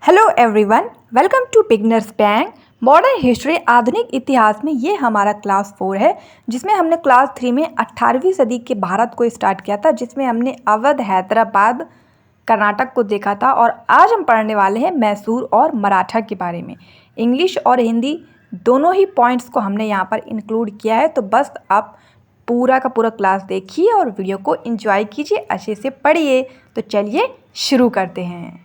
Hello everyone, welcome to beginners bank modern history. आधुनिक इतिहास में ये हमारा क्लास 4 है, जिसमें हमने क्लास 3 में 18वीं सदी के भारत को स्टार्ट किया था, जिसमें हमने अवध, हैदराबाद, कर्नाटक को देखा था। और आज हम पढ़ने वाले हैं मैसूर और मराठा के बारे में। इंग्लिश और हिंदी दोनों ही पॉइंट्स को हमने यहाँ पर इंक्लूड किया है, तो बस आप पूरा का पूरा क्लास देखिए और वीडियो को एंजॉय कीजिए, अच्छे से पढ़िए। तो चलिए शुरू करते हैं।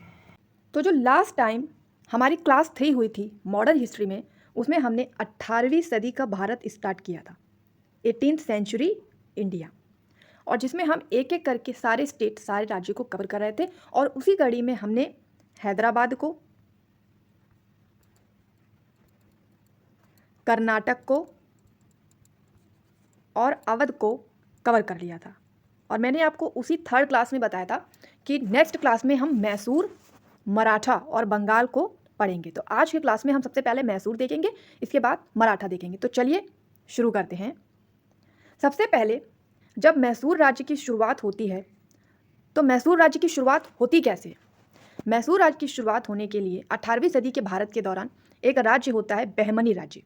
तो जो लास्ट टाइम हमारी क्लास 3 हुई थी मॉडर्न हिस्ट्री में, उसमें हमने 18वीं सदी का भारत स्टार्ट किया था, 18th सेंचुरी इंडिया, और जिसमें हम एक एक करके सारे स्टेट, सारे राज्यों को कवर कर रहे थे। और उसी कड़ी में हमने हैदराबाद को, कर्नाटक को और अवध को कवर कर लिया था। और मैंने आपको उसी थर्ड क्लास में बताया था कि नेक्स्ट क्लास में हम मैसूर, मराठा और बंगाल को पढ़ेंगे। तो आज की क्लास में हम सबसे पहले मैसूर देखेंगे, इसके बाद मराठा देखेंगे। तो चलिए शुरू करते हैं। सबसे पहले जब मैसूर राज्य की शुरुआत होती है, तो मैसूर राज्य की शुरुआत होती कैसे? मैसूर राज्य की शुरुआत होने के लिए 18वीं सदी के भारत के दौरान एक राज्य होता है बहमनी राज्य।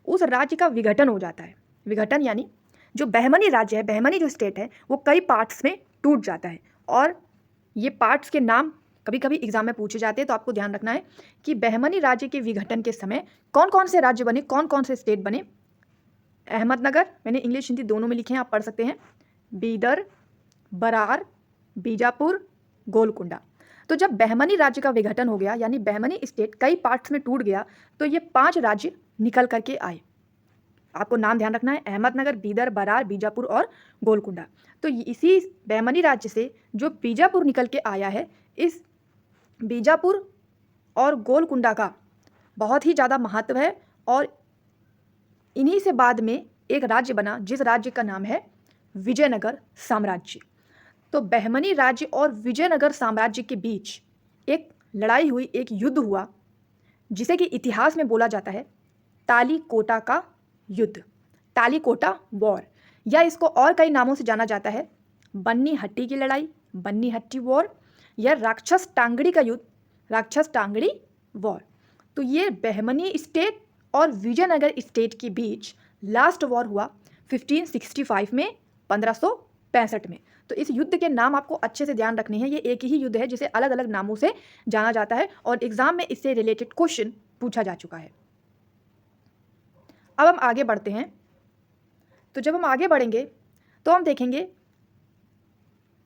उस राज्य का विघटन हो जाता है। विघटन यानी जो बहमनी राज्य है, बहमनी जो स्टेट है, वो कई पार्ट्स में टूट जाता है। और ये पार्ट्स के नाम कभी कभी एग्जाम में पूछे जाते हैं, तो आपको ध्यान रखना है कि बहमनी राज्य के विघटन के समय कौन कौन से राज्य बने, कौन कौन से स्टेट बने। अहमदनगर, मैंने इंग्लिश हिंदी दोनों में लिखे हैं, आप पढ़ सकते हैं। बीदर, बरार, बीजापुर, गोलकुंडा। तो जब बहमनी राज्य का विघटन हो गया, यानी बहमनी स्टेट कई पार्ट्स में टूट गया, तो ये 5 राज्य निकल करके आए। आपको नाम ध्यान रखना है, अहमदनगर, बीदर, बरार, बीजापुर और गोलकुंडा। तो इसी बहमनी राज्य से जो बीजापुर निकल के आया है, इस बीजापुर और गोलकुंडा का बहुत ही ज़्यादा महत्व है। और इन्हीं से बाद में एक राज्य बना, जिस राज्य का नाम है विजयनगर साम्राज्य। तो बहमनी राज्य और विजयनगर साम्राज्य के बीच एक लड़ाई हुई, एक युद्ध हुआ, जिसे कि इतिहास में बोला जाता है तालीकोटा का युद्ध, तालीकोटा वॉर, या इसको और कई नामों से जाना जाता है बन्नी हट्टी की लड़ाई, बन्नी हट्टी वॉर, या राक्षस टांगड़ी का युद्ध, राक्षस टांगड़ी वॉर। तो ये बहमनी स्टेट और विजयनगर स्टेट के बीच लास्ट वॉर हुआ 1565 में, 1565 में। तो इस युद्ध के नाम आपको अच्छे से ध्यान रखने हैं। ये एक ही युद्ध है जिसे अलग अलग नामों से जाना जाता है, और एग्जाम में इससे रिलेटेड क्वेश्चन पूछा जा चुका है। अब हम आगे बढ़ते हैं। तो जब हम आगे बढ़ेंगे तो हम देखेंगे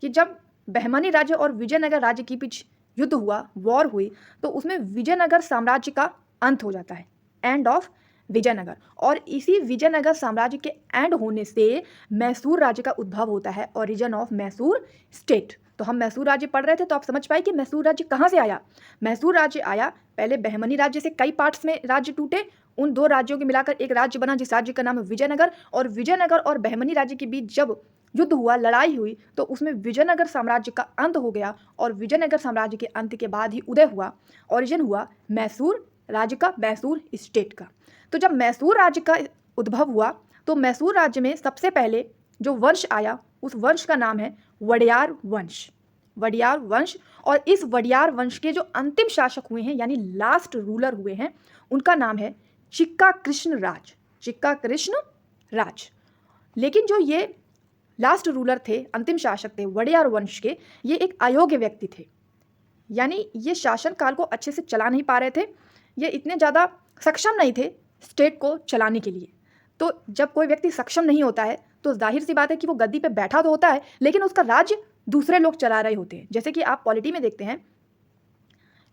कि जब बहमनी राज्य और विजयनगर राज्य के बीच युद्ध हुआ, वॉर हुई, तो उसमें विजयनगर साम्राज्य का अंत हो जाता है, एंड ऑफ विजयनगर। और इसी विजयनगर साम्राज्य के एंड होने से मैसूर राज्य का उद्भव होता है, ओरिजिन ऑफ मैसूर स्टेट। तो हम मैसूर राज्य पढ़ रहे थे, तो आप समझ पाए कि मैसूर राज्य कहाँ से आया। मैसूर राज्य आया पहले बहमनी राज्य से, कई पार्ट्स में राज्य टूटे, उन 2 राज्यों के मिलाकर एक राज्य बना, जिस राज्य का नाम है विजयनगर। और विजयनगर और बहमनी राज्य के बीच जब युद्ध हुआ, लड़ाई हुई, तो उसमें विजयनगर साम्राज्य का अंत हो गया। और विजयनगर साम्राज्य के अंत के बाद ही उदय हुआ, ओरिजिन हुआ मैसूर राज्य का, मैसूर स्टेट का। तो जब मैसूर राज्य का उद्भव हुआ, तो मैसूर राज्य में सबसे पहले जो वंश आया, उस वंश का नाम है वडियार वंश, वडियार वंश। और इस वडियार वंश के जो अंतिम शासक हुए हैं, यानी लास्ट रूलर हुए हैं, उनका नाम है चिक्का कृष्ण राज, चिक्का कृष्ण राज। लेकिन जो ये लास्ट रूलर थे, अंतिम शासक थे वडियार वंश के, ये एक अयोग्य व्यक्ति थे, यानी ये शासन काल को अच्छे से चला नहीं पा रहे थे, ये इतने ज़्यादा सक्षम नहीं थे स्टेट को चलाने के लिए। तो जब कोई व्यक्ति सक्षम नहीं होता है, तो जाहिर सी बात है कि वो गद्दी पे बैठा तो होता है, लेकिन उसका राज्य दूसरे लोग चला रहे होते हैं। जैसे कि आप पॉलिटी में देखते हैं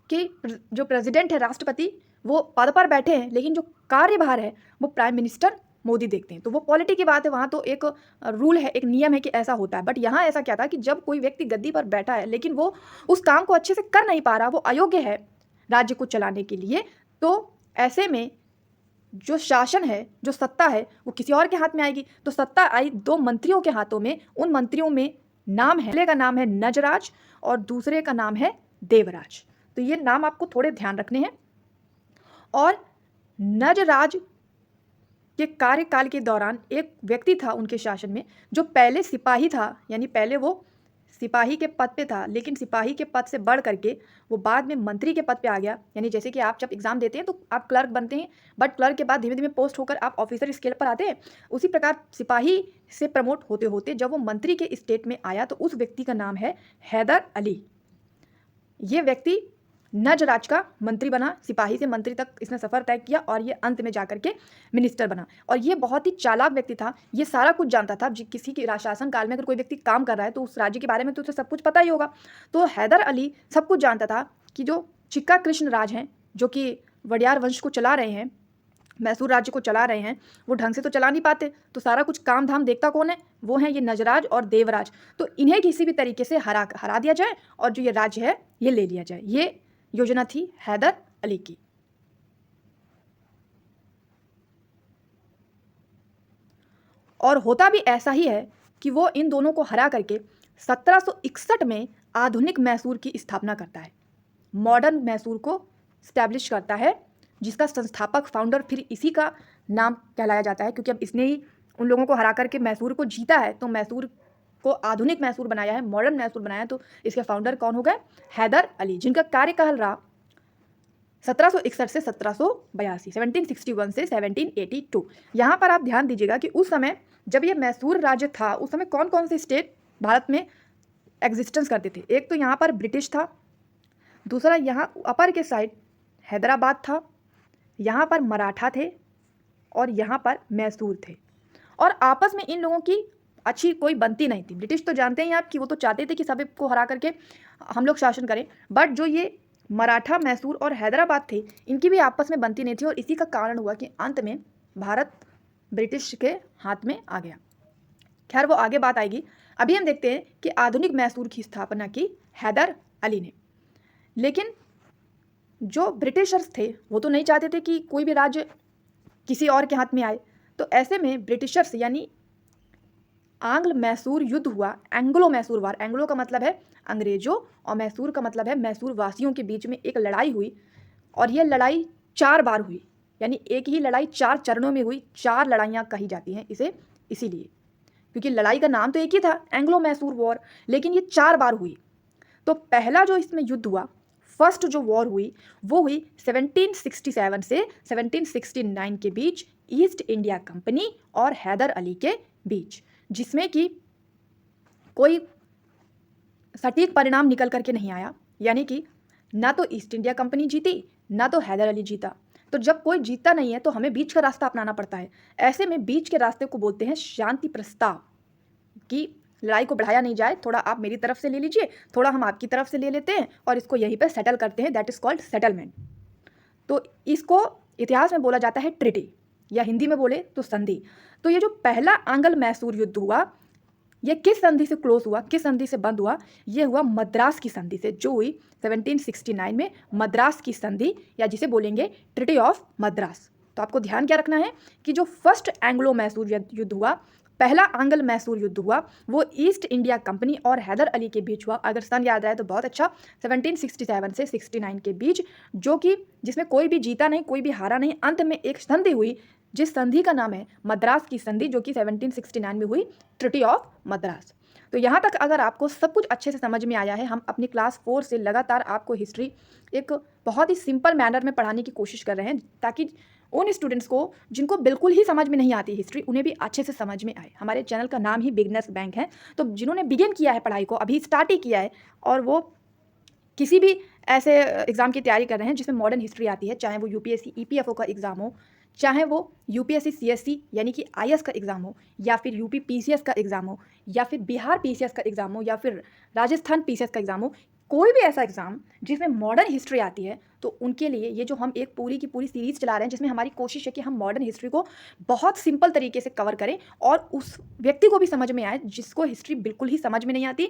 कि जो प्रेसिडेंट है, राष्ट्रपति, वो पद पर बैठे हैं, लेकिन जो कार्यभार है वो प्राइम मिनिस्टर मोदी देखते हैं। तो वो पॉलिटी की बात है, वहाँ तो एक रूल है, एक नियम है कि ऐसा होता है। बट यहाँ ऐसा क्या था कि जब कोई व्यक्ति गद्दी पर बैठा है, लेकिन वो उस काम को अच्छे से कर नहीं पा रहा, वो अयोग्य है राज्य को चलाने के लिए, तो ऐसे में जो शासन है, जो सत्ता है, वो किसी और के हाथ में आएगी। तो सत्ता आई 2 मंत्रियों के हाथों में। उन मंत्रियों में नाम है, पहले का नाम है नजराज और दूसरे का नाम है देवराज। तो ये नाम आपको थोड़े ध्यान रखने हैं। और नजराज के कार्यकाल के दौरान एक व्यक्ति था उनके शासन में, जो पहले सिपाही था, यानी पहले वो सिपाही के पद पे था, लेकिन सिपाही के पद से बढ़ करके वो बाद में मंत्री के पद पे आ गया। यानी जैसे कि आप जब एग्जाम देते हैं तो आप क्लर्क बनते हैं, बट क्लर्क के बाद धीमे धीमे पोस्ट होकर आप ऑफिसर स्केल पर आते हैं। उसी प्रकार सिपाही से प्रमोट होते होते जब वो मंत्री के स्टेट में आया तो उस व्यक्ति का नाम है हैदर अली। ये व्यक्ति नजराज का मंत्री बना, सिपाही से मंत्री तक इसने सफर तय किया और ये अंत में जाकर के मिनिस्टर बना। और ये बहुत ही चालाक व्यक्ति था, ये सारा कुछ जानता था। किसी के शासन काल में अगर कोई व्यक्ति काम कर रहा है तो उस राज्य के बारे में तो उसे सब कुछ पता ही होगा। तो हैदर अली सब कुछ जानता था कि जो चिक्का कृष्ण राज हैं, जो कि वडियार वंश को चला रहे हैं, मैसूर राज्य को चला रहे हैं, वो ढंग से तो चला नहीं पाते, तो सारा कुछ काम धाम देखता कौन है? वो है ये नजराज और देवराज। तो इन्हें किसी भी तरीके से हरा दिया जाए और जो ये राज्य है ये ले लिया जाए। ये योजना थी हैदर अली की। और होता भी ऐसा ही है कि वो इन दोनों को हरा करके 1761 में आधुनिक मैसूर की स्थापना करता है, मॉडर्न मैसूर को स्टैब्लिश करता है, जिसका संस्थापक फाउंडर फिर इसी का नाम कहलाया जाता है, क्योंकि अब इसने ही उन लोगों को हरा करके मैसूर को जीता है, तो मैसूर को आधुनिक मैसूर बनाया है, मॉडर्न मैसूर बनाया है। तो इसके फाउंडर कौन हो गए? हैदर अली, जिनका कार्यकाल रहा 1761 से 1782, 1761 से 1782। यहाँ पर आप ध्यान दीजिएगा कि उस समय जब ये मैसूर राज्य था, उस समय कौन कौन से स्टेट भारत में एग्जिस्टेंस करते थे? एक तो यहाँ पर ब्रिटिश था, दूसरा यहाँ अपर के साइड हैदराबाद था, यहाँ पर मराठा थे और यहाँ पर मैसूर थे। और आपस में इन लोगों की अच्छी कोई बनती नहीं थी। ब्रिटिश तो जानते हैं आप कि वो तो चाहते थे कि सभी को हरा करके हम लोग शासन करें, बट जो ये मराठा, मैसूर और हैदराबाद थे, इनकी भी आपस में बनती नहीं थी। और इसी का कारण हुआ कि अंत में भारत ब्रिटिश के हाथ में आ गया। खैर वो आगे बात आएगी। अभी हम देखते हैं कि आधुनिक मैसूर की स्थापना की हैदर अली ने। लेकिन जो ब्रिटिशर्स थे वो तो नहीं चाहते थे कि कोई भी राज्य किसी और के हाथ में आए। तो ऐसे में ब्रिटिशर्स यानी आंग्ल मैसूर युद्ध हुआ, एंग्लो मैसूर वार। एंग्लो का मतलब है अंग्रेजों और मैसूर का मतलब है मैसूर वासियों के बीच में एक लड़ाई हुई। और यह लड़ाई 4 बार हुई, यानी एक ही लड़ाई 4 चरणों में हुई। 4 लड़ाइयाँ कही जाती हैं इसे इसीलिए, क्योंकि लड़ाई का नाम तो एक ही था, एंग्लो मैसूर वॉर, लेकिन ये 4 बार हुई। तो पहला जो इसमें युद्ध हुआ, फर्स्ट जो वॉर हुई, वो हुई 1767 से 1769 के बीच, ईस्ट इंडिया कंपनी और हैदर अली के बीच, जिसमें कि कोई सटीक परिणाम निकल करके नहीं आया। यानी कि ना तो ईस्ट इंडिया कंपनी जीती, ना तो हैदर अली जीता। तो जब कोई जीतता नहीं है तो हमें बीच का रास्ता अपनाना पड़ता है। ऐसे में बीच के रास्ते को बोलते हैं शांति प्रस्ताव, कि लड़ाई को बढ़ाया नहीं जाए, थोड़ा आप मेरी तरफ से ले लीजिए, थोड़ा हम आपकी तरफ से ले लेते हैं और इसको यहीं पर सेटल करते हैं। That is called settlement. तो इसको इतिहास में बोला जाता है ट्रिटी, या हिंदी में बोले तो संधि। तो ये जो पहला आंग्ल मैसूर युद्ध हुआ, ये किस संधि से क्लोज हुआ, किस संधि से बंद हुआ? ये हुआ मद्रास की संधि से, जो हुई 1769 में, मद्रास की संधि, या जिसे बोलेंगे ट्रिटी ऑफ मद्रास। तो आपको ध्यान क्या रखना है कि जो फर्स्ट एंग्लो मैसूर युद्ध हुआ, पहला आंग्ल मैसूर युद्ध हुआ, वो ईस्ट इंडिया कंपनी और हैदर अली के बीच हुआ। अगर सन याद रहे तो बहुत अच्छा, 1767 से 69 के बीच, जो कि जिसमें कोई भी जीता नहीं, कोई भी हारा नहीं। अंत में एक संधि हुई, जिस संधि का नाम है मद्रास की संधि, जो कि 1769 में हुई, ट्रिटी ऑफ मद्रास। तो यहाँ तक अगर आपको सब कुछ अच्छे से समझ में आया है, हम अपनी क्लास 4 से लगातार आपको हिस्ट्री एक बहुत ही सिंपल मैनर में पढ़ाने की कोशिश कर रहे हैं, ताकि उन स्टूडेंट्स को जिनको बिल्कुल ही समझ में नहीं आती हिस्ट्री, उन्हें भी अच्छे से समझ में आए। हमारे चैनल का नाम ही बिगनर्स बैंक है। तो जिन्होंने बिगिन किया है पढ़ाई को, अभी स्टार्ट ही किया है, और वो किसी भी ऐसे एग्ज़ाम की तैयारी कर रहे हैं जिसमें मॉडर्न हिस्ट्री आती है, चाहे वो यूपीएससी ईपीएफओ का एग्ज़ाम हो, चाहे वो यूपीएससी सीएससी यानी कि आईएएस का एग्ज़ाम हो, या फिर यूपी पीसीएस का एग्ज़ाम हो, या फिर बिहार पीसीएस का एग्ज़ाम हो, या फिर राजस्थान पीसीएस का एग्ज़ाम हो, कोई भी ऐसा एग्ज़ाम जिसमें मॉडर्न हिस्ट्री आती है, तो उनके लिए ये जो हम एक पूरी की पूरी सीरीज़ चला रहे हैं, जिसमें हमारी कोशिश है कि हम मॉडर्न हिस्ट्री को बहुत सिंपल तरीके से कवर करें और उस व्यक्ति को भी समझ में आए जिसको हिस्ट्री बिल्कुल ही समझ में नहीं आती,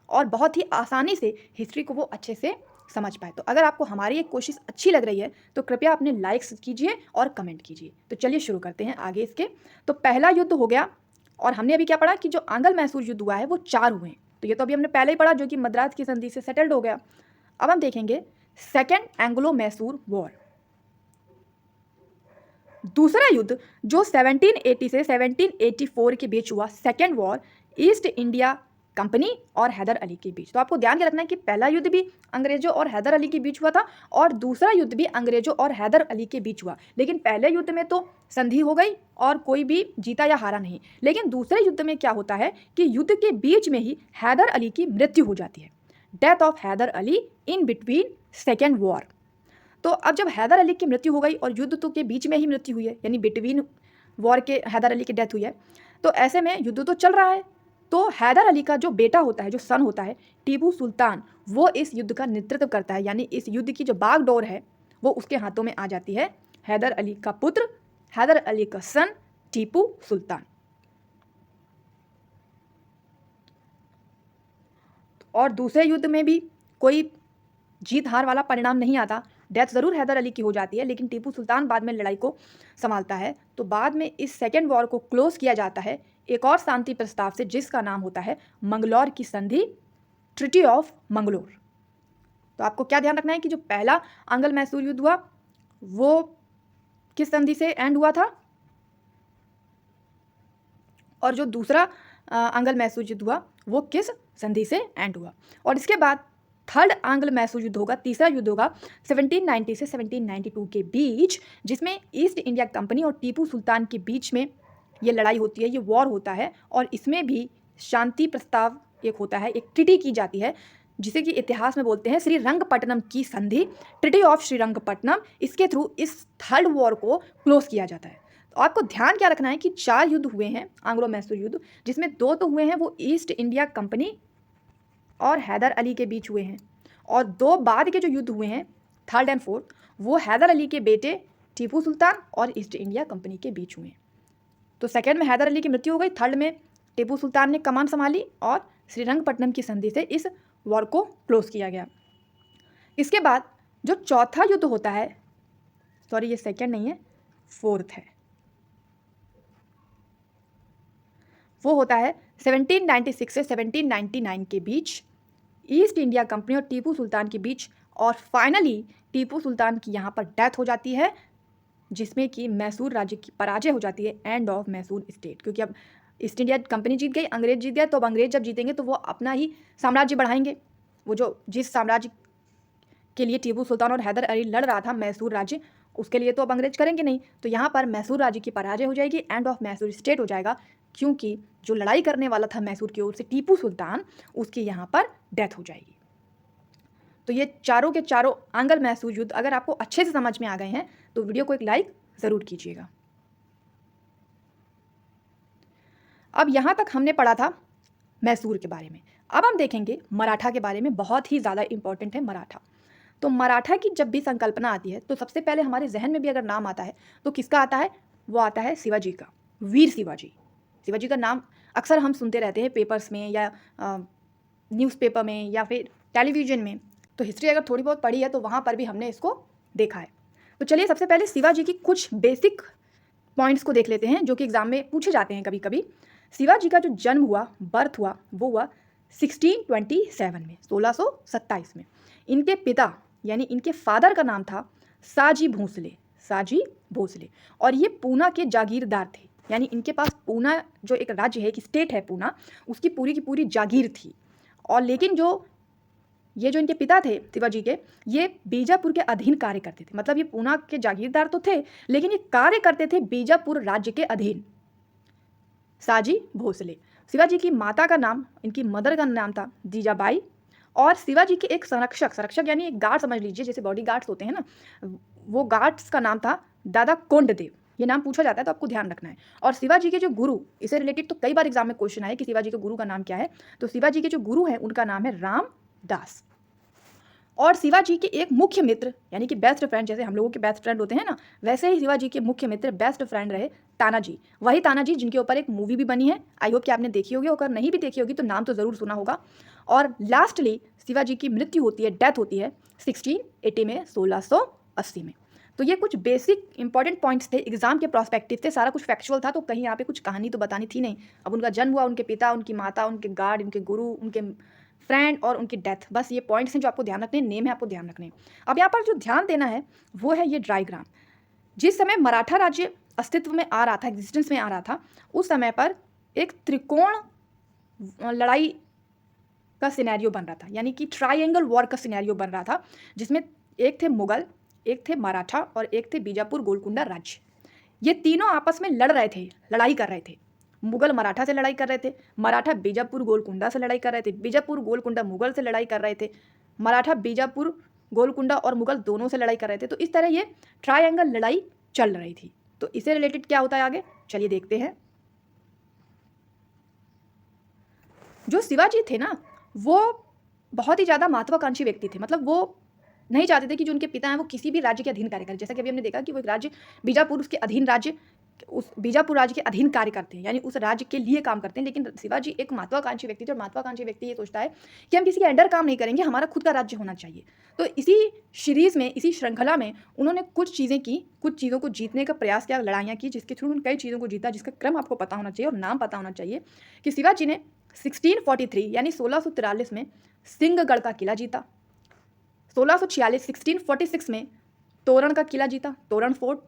और बहुत ही आसानी से हिस्ट्री को वो अच्छे से समझ पाए। तो अगर आपको हमारी ये कोशिश अच्छी लग रही है तो कृपया अपने लाइक्स कीजिए और कमेंट कीजिए। तो चलिए शुरू करते हैं आगे इसके। तो पहला युद्ध हो गया, और हमने अभी क्या पढ़ा कि जो आंग्ल मैसूर युद्ध हुआ है वो 4 हुए हैं। तो ये तो अभी हमने पहले ही पढ़ा, जो कि मद्रास की संधि से सेटल्ड हो गया। अब हम देखेंगे सेकेंड एंग्लो मैसूर वॉर, दूसरा युद्ध जो 1780 से 1784 के बीच हुआ, second war, east India company और हैदर अली के बीच। तो आपको ध्यान रखना है कि पहला युद्ध भी अंग्रेजों और हैदर अली के बीच हुआ था और दूसरा युद्ध भी अंग्रेजों और हैदर अली के बीच हुआ। लेकिन पहले युद्ध में तो संधि हो गई और कोई भी जीता या हारा नहीं। लेकिन दूसरे युद्ध में क्या होता है कि युद्ध के बीच में ही हैदर अली की मृत्यु हो जाती है। Death of Hyder Ali in between second war. तो अब जब हैदर अली की मृत्यु हो गई और युद्ध तो के बीच में ही मृत्यु हुई है, यानी बिटवीन वॉर के हैदर अली की डेथ हुई है, तो ऐसे में युद्ध तो चल रहा है। तो हैदर अली का जो बेटा होता है, जो सन होता है टीपू सुल्तान, वो इस युद्ध का नेतृत्व करता है, यानी इस युद्ध की जो बागडोर है वो उसके हाथों में आ जाती है। हैदर अली का पुत्र, हैदर अली का सन टीपू सुल्तान। और दूसरे युद्ध में भी कोई जीत हार वाला परिणाम नहीं आता। डेथ ज़रूर हैदर अली की हो जाती है, लेकिन टीपू सुल्तान बाद में लड़ाई को संभालता है। तो बाद में इस सेकेंड वॉर को क्लोज किया जाता है एक और शांति प्रस्ताव से, जिसका नाम होता है मंगलौर की संधि, ट्रिटी ऑफ मंगलोर। तो आपको क्या ध्यान रखना है कि जो पहला आंग्ल मैसूर युद्ध हुआ वो किस संधि से एंड हुआ था, और जो दूसरा आंग्ल मैसूर युद्ध हुआ वो किस संधि से एंड हुआ। और इसके बाद थर्ड आंग्ल मैसूर युद्ध होगा, तीसरा युद्ध होगा 1790 से 1792 के बीच, जिसमें ईस्ट इंडिया कंपनी और टीपू सुल्तान के बीच में ये लड़ाई होती है, ये वॉर होता है। और इसमें भी शांति प्रस्ताव एक होता है, एक ट्रिटी की जाती है, जिसे कि इतिहास में बोलते हैं श्रीरंगपट्टनम की संधि, ट्रिटी ऑफ श्रीरंगपट्टनम। इसके थ्रू इस थर्ड वॉर को क्लोज किया जाता है। तो आपको ध्यान क्या रखना है कि 4 युद्ध हुए हैं आंग्लो मैसूर युद्ध, जिसमें 2 तो हुए हैं वो ईस्ट इंडिया कंपनी और हैदर अली के बीच हुए हैं, और 2 बाद के जो युद्ध हुए हैं थर्ड एंड फोर्थ, वो हैदर अली के बेटे टीपू सुल्तान और ईस्ट इंडिया कंपनी के बीच हुए हैं। तो सेकेंड में हैदर अली की मृत्यु हो गई, थर्ड में टीपू सुल्तान ने कमान संभाली और श्रीरंगपट्टनम की संधि से इस वॉर को क्लोज किया गया। इसके बाद जो चौथा युद्ध होता है, सॉरी ये सेकेंड नहीं है, फोर्थ है, वो होता है 1796 से 1799 के बीच, ईस्ट इंडिया कंपनी और टीपू सुल्तान के बीच। और फाइनली टीपू सुल्तान की यहाँ पर डेथ हो जाती है, जिसमें कि मैसूर राज्य की पराजय हो जाती है, एंड ऑफ मैसूर स्टेट। क्योंकि अब ईस्ट इंडिया कंपनी जीत गई, अंग्रेज जीत गया, तो अब अंग्रेज जब जीतेंगे तो वो अपना ही साम्राज्य बढ़ाएंगे। वो जो जिस साम्राज्य के लिए टीपू सुल्तान और हैदर अली लड़ रहा था, मैसूर राज्य, उसके लिए तो अब अंग्रेज करेंगे नहीं। तो यहाँ पर मैसूर राज्य की पराजय हो जाएगी, एंड ऑफ मैसूर स्टेट हो जाएगा, क्योंकि जो लड़ाई करने वाला था मैसूर की ओर से टीपू सुल्तान, उसकी यहाँ पर डेथ हो जाएगी। तो ये चारों के चारों आंग्ल मैसूर युद्ध अगर आपको अच्छे से समझ में आ गए हैं तो वीडियो को एक लाइक ज़रूर कीजिएगा। अब यहाँ तक हमने पढ़ा था मैसूर के बारे में। अब हम देखेंगे मराठा के बारे में, बहुत ही ज़्यादा इंपॉर्टेंट है मराठा। तो मराठा की जब भी संकल्पना आती है तो सबसे पहले हमारे जहन में भी अगर नाम आता है तो किसका आता है, वो आता है शिवाजी का, वीर शिवाजी। शिवाजी का नाम अक्सर हम सुनते रहते हैं पेपर्स में या न्यूज़पेपर में या फिर टेलीविज़न में। तो हिस्ट्री अगर थोड़ी बहुत पढ़ी है तो वहाँ पर भी हमने इसको देखा है। तो चलिए सबसे पहले शिवाजी की कुछ बेसिक पॉइंट्स को देख लेते हैं, जो कि एग्जाम में पूछे जाते हैं कभी कभी। शिवाजी का जो जन्म हुआ, बर्थ हुआ, वो हुआ 1627 में, 1627 में। इनके पिता यानी इनके फादर का नाम था साजी भोसले, साजी भोसले, और ये पूना के जागीरदार थे। यानी इनके पास पूना जो एक राज्य है, एक स्टेट है पूना, उसकी पूरी की पूरी जागीर थी। और लेकिन जो इनके पिता थे शिवाजी के, ये बीजापुर के अधीन कार्य करते थे। मतलब ये पूना के जागीरदार तो थे, लेकिन ये कार्य करते थे बीजापुर राज्य के अधीन। साजी भोसले। शिवाजी की माता का नाम, इनकी मदर का नाम था जीजाबाई, और शिवाजी के एक संरक्षक यानी एक गार्ड समझ लीजिए, जैसे बॉडी गार्ड्स होते हैं ना, वो गार्ड्स का नाम था दादा कोंडदेव। ये नाम पूछा जाता है तो आपको ध्यान रखना है। और शिवाजी के जो गुरु, इससे रिलेटेड तो कई बार एग्जाम में क्वेश्चन आए कि शिवाजी के गुरु का नाम क्या है। तो शिवाजी के जो गुरु हैं उनका नाम है रामदास। और शिवाजी के एक मुख्य मित्र यानी कि बेस्ट फ्रेंड, जैसे हम लोगों के बेस्ट फ्रेंड होते हैं ना, वैसे ही शिवाजी के मुख्य मित्र बेस्ट फ्रेंड रहे तानाजी। वही तानाजी जिनके ऊपर एक मूवी भी बनी है, आई होप कि आपने देखी होगी, अगर नहीं भी देखी होगी तो नाम तो ज़रूर सुना होगा। और लास्टली शिवाजी की मृत्यु होती है, डेथ होती है 1680 में, 1680 में। तो ये कुछ बेसिक इंपॉर्टेंट पॉइंट्स थे, एग्जाम के प्रोस्पेक्टिव थे, सारा कुछ फैक्चुअल था, तो कहीं यहाँ पे कुछ कहानी तो बतानी थी नहीं। अब उनका जन्म हुआ, उनके पिता, उनकी माता, उनके गार्ड, उनके गुरु, उनके फ्रेंड और उनकी डेथ, बस ये पॉइंट्स हैं जो आपको ध्यान रखने, नेम है आपको ध्यान रखने। अब यहाँ पर जो ध्यान देना है वो है ये डायग्राम। जिस समय मराठा राज्य अस्तित्व में आ रहा था, एग्जिस्टेंस में आ रहा था, उस समय पर एक त्रिकोण लड़ाई का सिनेरियो बन रहा था, यानी कि ट्रायंगल वॉर का सिनेरियो बन रहा था, जिसमें एक थे मुगल, एक थे मराठा और एक थे बीजापुर गोलकुंडा राज्य। ये तीनों आपस में लड़ रहे थे, लड़ाई कर रहे थे। मुगल मराठा से लड़ाई कर रहे थे, मराठा बीजापुर गोलकुंडा से लड़ाई कर रहे थे, बीजापुर गोलकुंडा मुगल से लड़ाई कर रहे थे, मराठा बीजापुर गोलकुंडा और मुगल दोनों से लड़ाई कर रहे थे। तो इस तरह ये ट्रायंगल लड़ाई चल रही थी। तो इससे रिलेटेड क्या होता है आगे, चलिए देखते हैं। जो शिवाजी थे ना, वो बहुत ही ज़्यादा महत्वाकांक्षी व्यक्ति थे। मतलब वो नहीं चाहते थे कि जो उनके पिता हैं वो किसी भी राज्य के अधीन कार्य करें। जैसा कि अभी हमने देखा कि वो एक राज्य बीजापुर, उसके अधीन राज्य, उस बीजापुर राज्य के अधीन कार्य करते हैं, यानी उस राज्य के लिए काम करते हैं। लेकिन शिवाजी एक महत्वाकांक्षी व्यक्ति थे, और महत्वाकांक्षी व्यक्ति ये सोचता है कि हम किसी के अंडर काम नहीं करेंगे, हमारा खुद का राज्य होना चाहिए। तो इसी सीरीज़ में, इसी श्रृंखला में उन्होंने कुछ चीज़ें की, कुछ चीज़ों को जीतने का प्रयास किया, लड़ाइयाँ की, जिसके थ्रू उन कई चीज़ों को जीता, जिसका क्रम आपको पता होना चाहिए और नाम पता होना चाहिए कि शिवाजी ने 1643 यानी 1643 में सिंहगढ़ का किला जीता। 1646 में तोरण का किला जीता, तोरण फोर्ट।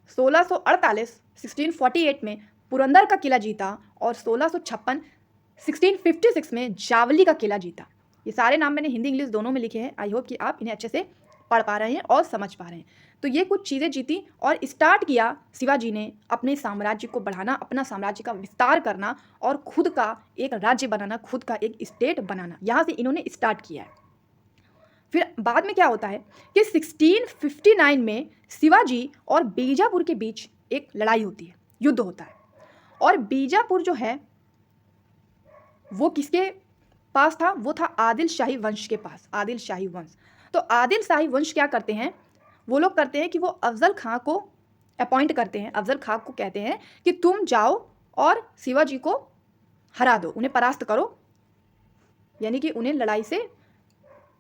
1648 में पुरंदर का किला जीता, और 1656 में जावली का किला जीता। ये सारे नाम मैंने हिंदी इंग्लिश दोनों में लिखे हैं। आई होप कि आप इन्हें अच्छे से पढ़ पा रहे हैं और समझ पा रहे हैं। तो ये कुछ चीज़ें जीती और स्टार्ट किया शिवाजी ने अपने साम्राज्य को बढ़ाना, अपना साम्राज्य का विस्तार करना और खुद का एक राज्य बनाना, खुद का एक स्टेट बनाना। यहाँ से इन्होंने स्टार्ट किया है। फिर बाद में क्या होता है कि 1659 में शिवाजी और बीजापुर के बीच एक लड़ाई होती है, युद्ध होता है। और बीजापुर जो है वो किसके पास था, वो था आदिल शाही वंश के पास, आदिल शाही वंश। तो आदिल शाही वंश क्या करते हैं, वो लोग करते हैं कि वो अफजल खां को अपॉइंट करते हैं, अफजल खां को कहते हैं कि तुम जाओ और शिवाजी को हरा दो, उन्हें परास्त करो, यानी कि उन्हें लड़ाई से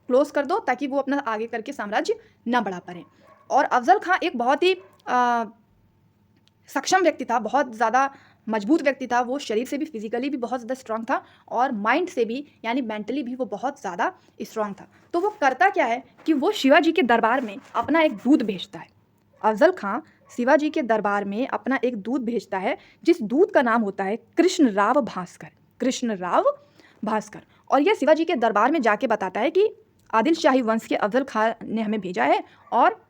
क्लोज कर दो ताकि वो अपना आगे करके साम्राज्य ना बढ़ा पाए। और अफजल खां एक बहुत ही सक्षम व्यक्ति था, बहुत ज़्यादा मजबूत व्यक्ति था। वो शरीर से भी, फिजिकली भी बहुत ज़्यादा स्ट्रांग था, और माइंड से भी यानी मेंटली भी वो बहुत ज़्यादा स्ट्रांग था। तो वो करता क्या है कि वो शिवाजी के दरबार में अपना एक दूत भेजता है। अफजल खां शिवाजी के दरबार में अपना एक दूत भेजता है, जिस दूत का नाम होता है कृष्णराव भास्कर, कृष्णराव भास्कर। और यह शिवाजी के दरबार में जाके बताता है कि आदिल शाही वंश के अफजल खां ने हमें भेजा है और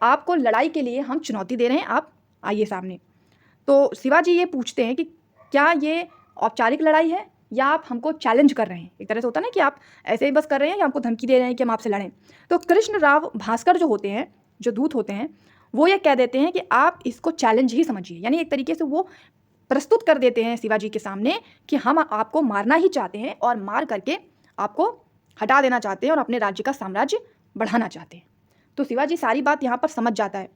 आपको लड़ाई के लिए हम चुनौती दे रहे हैं, आप आइए सामने। तो शिवाजी ये पूछते हैं कि क्या ये औपचारिक लड़ाई है या आप हमको चैलेंज कर रहे हैं। एक तरह से होता है ना कि आप ऐसे ही बस कर रहे हैं या हमको धमकी दे रहे हैं कि हम आपसे लड़ें। तो कृष्णराव भास्कर जो होते हैं, जो दूत होते हैं, वो ये कह देते हैं कि आप इसको चैलेंज ही समझिए। यानी एक तरीके से वो प्रस्तुत कर देते हैं शिवाजी के सामने कि हम आपको मारना ही चाहते हैं और मार करके आपको हटा देना चाहते हैं और अपने राज्य का साम्राज्य बढ़ाना चाहते हैं। तो शिवाजी सारी बात यहाँ पर समझ जाता है।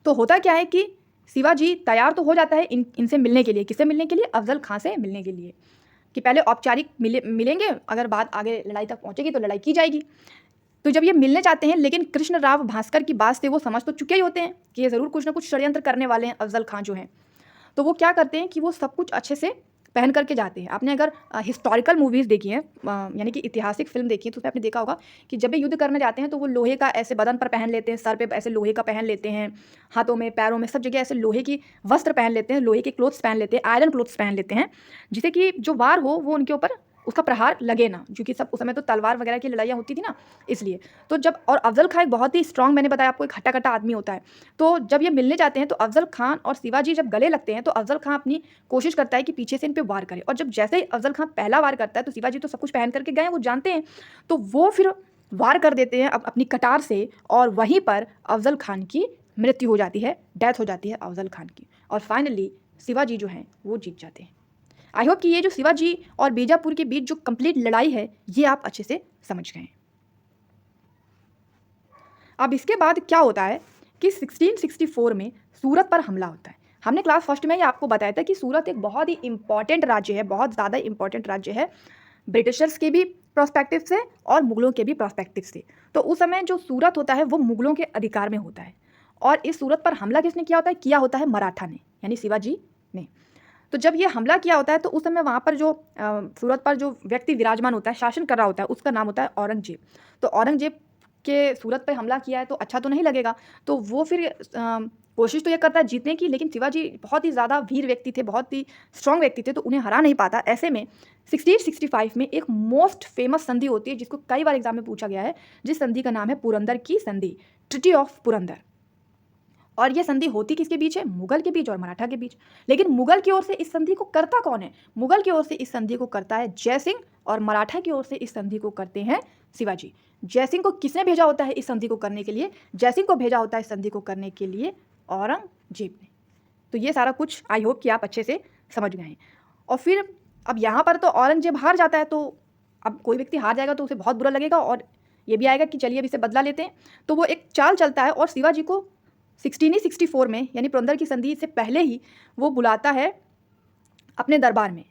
तो होता क्या है कि शिवाजी तैयार तो हो जाता है इनसे मिलने के लिए। किससे मिलने के लिए? अफजल खां से मिलने के लिए, कि पहले औपचारिक मिलेंगे, अगर बात आगे लड़ाई तक पहुँचेगी तो लड़ाई की जाएगी। तो जब ये मिलने चाहते हैं, लेकिन कृष्णराव भास्कर की बात से वो समझ तो चुके ही होते हैं कि ये ज़रूर कुछ ना कुछ षड्यंत्र करने वाले हैं अफजल खां जो हैं। तो वो क्या करते हैं कि वो सब कुछ अच्छे से पहन करके जाते हैं। आपने अगर हिस्टोरिकल मूवीज़ देखी हैं, यानी कि ऐतिहासिक फिल्म देखी है, तो उसमें आपने देखा होगा कि जब ये युद्ध करने जाते हैं तो वो लोहे का ऐसे बदन पर पहन लेते हैं, सर पे ऐसे लोहे का पहन लेते हैं, हाथों में, पैरों में, सब जगह ऐसे लोहे की वस्त्र पहन लेते हैं, लोहे के क्लोथ्स पहन लेते हैं, आयरन क्लोथ्स पहन लेते हैं, जिससे कि जो वार हो वो उनके ऊपर उसका प्रहार लगे ना, क्योंकि सब उस समय तो तलवार वगैरह की लड़ाइयाँ होती थी ना, इसलिए। तो जब, और अफजल खां एक बहुत ही स्ट्रांग, मैंने बताया आपको, एक हट्टा-कट्टा आदमी होता है। तो जब ये मिलने जाते हैं तो अफजल खां और शिवाजी जब गले लगते हैं तो अफजल खां अपनी कोशिश करता है कि पीछे से इन पे वार करे, और जब जैसे ही अफजल खां पहला वार करता है तो शिवाजी तो सब कुछ पहन करके गए हैं, वो जानते हैं, तो वो फिर वार कर देते हैं अपनी कटार से, और वहीं पर अफजल खान की मृत्यु हो जाती है, डेथ हो जाती है अफजल खान की, और फाइनली शिवाजी जो हैं वो जीत जाते हैं। आई होप कि ये जो शिवाजी और बीजापुर के बीच जो कंप्लीट लड़ाई है ये आप अच्छे से समझ गए हैं। अब इसके बाद क्या होता है कि 1664 में सूरत पर हमला होता है। हमने क्लास फर्स्ट में ही आपको बताया था कि सूरत एक बहुत ही इंपॉर्टेंट राज्य है, बहुत ज़्यादा इंपॉर्टेंट राज्य है, ब्रिटिशर्स के भी प्रोस्पेक्टिव से और मुगलों के भी प्रोस्पेक्टिव से। तो उस समय जो सूरत होता है वो मुगलों के अधिकार में होता है, और इस सूरत पर हमला किसने किया होता है मराठा ने, यानी शिवाजी ने। तो जब ये हमला किया होता है तो उस समय वहाँ पर जो सूरत पर जो व्यक्ति विराजमान होता है, शासन कर रहा होता है, उसका नाम होता है औरंगजेब। तो औरंगजेब के सूरत पे हमला किया है तो अच्छा तो नहीं लगेगा। तो वो फिर कोशिश तो ये करता है जीतने की, लेकिन शिवाजी बहुत ही ज़्यादा वीर व्यक्ति थे, बहुत ही स्ट्रॉन्ग व्यक्ति थे, तो उन्हें हरा नहीं पाता। ऐसे में 1665 में एक मोस्ट फेमस संधि होती है जिसको कई बार एग्जाम में पूछा गया है, जिस संधि का नाम है पुरंदर की संधि, ट्रिटी ऑफ पुरंदर। और ये संधि होती किसके बीच है? मुगल के बीच और मराठा के बीच। लेकिन मुगल की ओर से इस संधि को करता कौन है? मुगल की ओर से इस संधि को करता है जयसिंह, और मराठा की ओर से इस संधि को करते हैं शिवाजी। जयसिंह को किसने भेजा होता है इस संधि को करने के लिए? जयसिंह को भेजा होता है इस संधि को करने के लिए औरंगजेब ने। तो ये सारा कुछ आई होप कि आप अच्छे से समझ गए हैं। और फिर अब यहाँ पर तो औरंगजेब हार जाता है, तो अब कोई व्यक्ति हार जाएगा तो उसे बहुत बुरा लगेगा, और ये भी आएगा कि चलिए अब इसे बदला लेते हैं। तो वो एक चाल चलता है और शिवाजी को 1664 में, यानी पुरंदर की संधि से पहले ही, वो बुलाता है अपने दरबार में।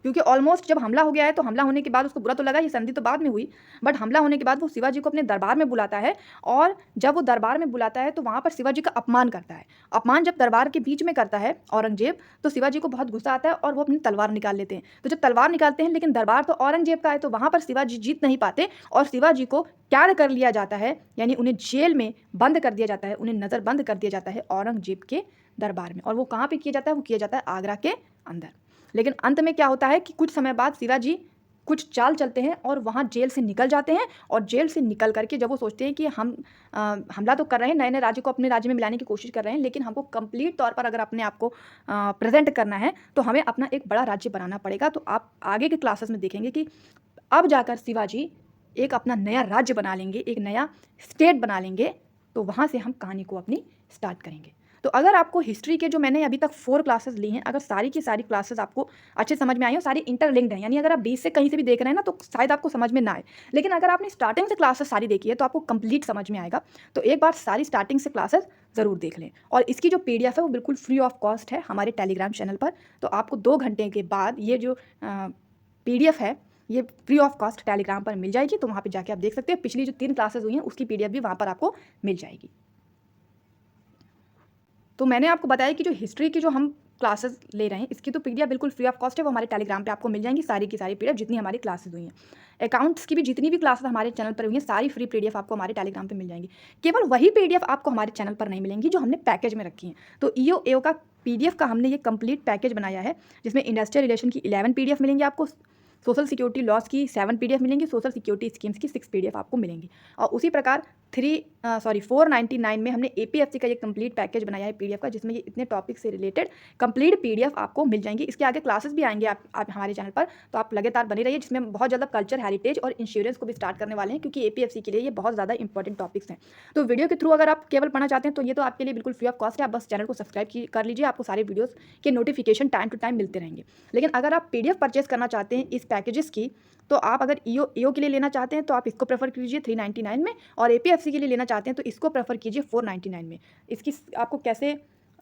क्योंकि ऑलमोस्ट जब हमला हो गया है तो हमला होने के बाद उसको बुरा तो लगा, ये संधि तो बाद में हुई, बट हमला होने के बाद वो शिवाजी को अपने दरबार में बुलाता है। और जब वो दरबार में बुलाता है तो वहाँ पर शिवाजी का अपमान करता है। अपमान जब दरबार के बीच में करता है औरंगजेब, तो शिवाजी को बहुत गुस्सा आता है और वो अपनी तलवार निकाल लेते हैं। तो जब तलवार निकालते हैं, लेकिन दरबार तो औरंगजेब का है, तो वहाँ पर शिवाजी जीत नहीं पाते और शिवाजी को कैद कर लिया जाता है, यानी उन्हें जेल में बंद कर दिया जाता है, उन्हें नज़रबंद कर दिया जाता है औरंगजेब के दरबार में। और वो कहाँ पर किया जाता है? वो किया जाता है आगरा के अंदर। लेकिन अंत में क्या होता है कि कुछ समय बाद शिवाजी कुछ चाल चलते हैं और वहाँ जेल से निकल जाते हैं। और जेल से निकल करके जब वो सोचते हैं कि हम हमला तो कर रहे हैं, नए नए राज्य को अपने राज्य में मिलाने की कोशिश कर रहे हैं, लेकिन हमको कंप्लीट तौर पर अगर अपने आप को प्रेजेंट करना है तो हमें अपना एक बड़ा राज्य बनाना पड़ेगा। तो आप आगे के क्लासेस में देखेंगे कि अब जाकर शिवाजी एक अपना नया राज्य बना लेंगे, एक नया स्टेट बना लेंगे। तो वहाँ से हम कहानी को अपनी स्टार्ट करेंगे। तो अगर आपको हिस्ट्री के जो मैंने अभी तक 4 क्लासेस ली हैं, अगर सारी की सारी क्लासेस आपको अच्छे समझ में आई हो, सारी इंटरलिंक्ड हैं, यानी अगर आप बीच से कहीं से भी देख रहे हैं ना तो शायद आपको समझ में ना आए, लेकिन अगर आपने स्टार्टिंग से क्लासेस सारी देखी है तो आपको कंप्लीट समझ में आएगा। तो एक बार सारी स्टार्टिंग से क्लासेस ज़रूर देख लें। और इसकी जो PDF है वो बिल्कुल फ्री ऑफ कॉस्ट है हमारे टेलीग्राम चैनल पर। तो आपको 2 घंटे के बाद ये जो PDF है ये फ्री ऑफ कॉस्ट टेलीग्राम पर मिल जाएगी। तो वहाँ पर जाके आप देख सकते हैं। पिछली जो 3 क्लासेस हुई हैं उसकी PDF भी वहाँ पर आपको मिल जाएगी। तो मैंने आपको बताया कि जो हिस्ट्री की जो हम क्लासेस ले रहे हैं इसकी तो PDF बिल्कुल फ्री ऑफ कॉस्ट है, वो हमारे टेलीग्राम पे आपको मिल जाएंगी सारी की सारी PDF जितनी हमारी क्लासेस हुई हैं। अकाउंट्स की भी जितनी भी क्लासेस हमारे चैनल पर हुई हैं सारी फ्री PDF आपको हमारे टेलीग्राम पे मिल जाएंगी। केवल वही PDF आपको हमारे चैनल पर नहीं मिलेंगी जो हमने पैकेज में रखी हैं। तो EO का PDF का हमने ये कंप्लीट पैकेज बनाया है, जिसमें इंडस्ट्रियल रिलेशन की 11 PDF मिलेंगी आपको, सोशल सिक्योरिटी लॉस की 7 PDF मिलेंगी, सोशल सिक्योरिटी स्कीम्स की 6 PDF आपको मिलेंगी। और उसी प्रकार 499 में हमने APFC का ये कंप्लीट पैकेज बनाया है PDF का, जिसमें ये इतने टॉपिक से रिलेटेड कंप्लीट PDF आपको मिल जाएंगी। इसके आगे क्लासेस भी आएंगे आप हमारे चैनल पर, तो आप लगातार बने रहिए, जिसमें बहुत ज़्यादा कल्चर, हेरिटेज और इंश्योरेंस को भी स्टार्ट करने वाले हैं, क्योंकि APFC के लिए ये बहुत ज़्यादा इंपॉर्टेंट टॉपिक्स हैं। तो वीडियो के थ्रू अगर आप केवल पढ़ना चाहते हैं तो ये तो आपके लिए बिल्कुल फ्री ऑफ कॉस्ट है। आप बस चैनल को सब्सक्राइब कर लीजिए, आपको सारे वीडियोज़ के नोटिफिकेशन टाइम टू टाइम मिलते रहेंगे। लेकिन अगर आप PDF परचेस करना चाहते हैं इस पैकेजेस की, तो आप अगर EO के लिए लेना चाहते हैं तो आप इसको प्रेफर कीजिए 399 में, और APFC के लिए लेना चाहते हैं तो इसको प्रेफर कीजिए 499 में। इसकी आपको कैसे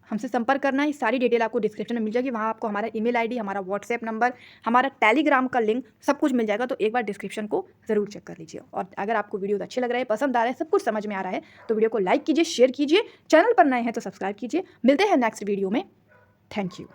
हमसे संपर्क करना है ये सारी डिटेल आपको डिस्क्रिप्शन में मिल जाएगी। वहाँ आपको हमारा ईमेल ID, हमारा WhatsApp नंबर, हमारा टेलीग्राम का लिंक सब कुछ मिल जाएगा। तो एक बार डिस्क्रिप्शन को ज़रूर चेक कर लीजिए। और अगर आपको वीडियो अच्छे लग रहे हैं, पसंद आ रहे हैं, सब कुछ समझ में आ रहा है, तो वीडियो को लाइक कीजिए, शेयर कीजिए, चैनल पर नए हैं तो सब्सक्राइब कीजिए। मिलते हैं नेक्स्ट वीडियो में। Thank you.